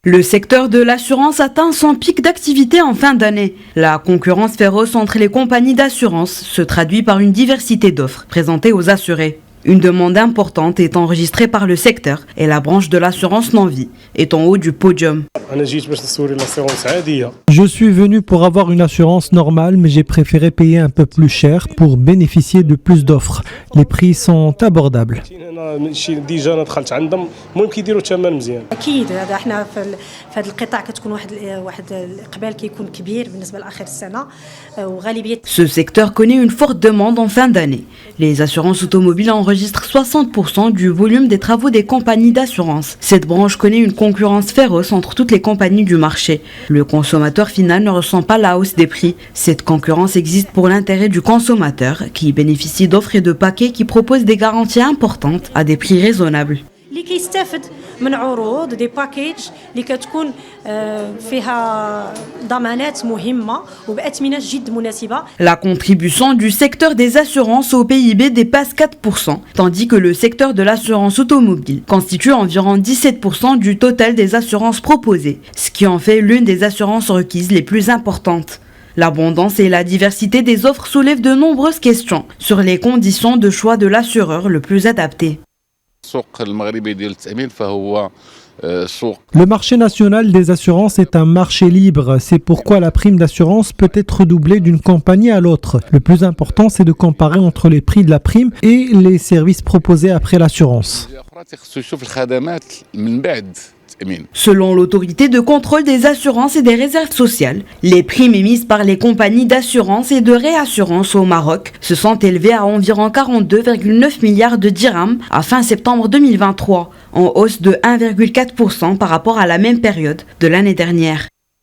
Le secteur de l'assurance atteint son pic d'activité en fin d'année. La concurrence féroce entre les compagnies d'assurance se traduit par une diversité d'offres présentées aux assurés. Une demande importante est enregistrée par le secteur et la branche de l'assurance non-vie est en haut du podium. Je suis venu pour avoir une assurance normale, mais j'ai préféré payer un peu plus cher pour bénéficier de plus d'offres. Les prix sont abordables. اكيد هذا احنا في هذا القطاع كتكون واحد الاقبال كيكون كبير بالنسبه لاخر السنه وغالبيه. Ce secteur connaît une forte demande en fin d'année. Les assurances automobiles enregistrent 60% du volume des travaux des compagnies d'assurance. Cette branche connaît une concurrence féroce entre toutes les compagnies du marché. Le consommateur final ne ressent pas la hausse des prix. Cette concurrence existe pour l'intérêt du consommateur qui bénéficie d'offres et de paquets qui proposent des garanties importantes à des prix raisonnables. اللي كيستافد من عروض دي باكيج اللي كتكون فيها ضمانات مهمه وباثمنه جد مناسبه. La contribution du secteur des assurances au PIB dépasse 4%, tandis que le secteur de l'assurance automobile constitue environ 17% du total des assurances proposées, ce qui en fait l'une des assurances requises les plus importantes. L'abondance et la diversité des offres soulèvent de nombreuses questions sur les conditions de choix de l'assureur le plus adapté. Le marché national des assurances est un marché libre. C'est pourquoi la prime d'assurance peut être doublée d'une compagnie à l'autre. Le plus important, c'est de comparer entre les prix de la prime et les services proposés après l'assurance. Selon l'autorité de contrôle des assurances et des réserves sociales, les primes émises par les compagnies d'assurance et de réassurance au Maroc se sont élevées à environ 42,9 milliards de dirhams à fin septembre 2023, en hausse de 1,4% par rapport à la même période de l'année dernière.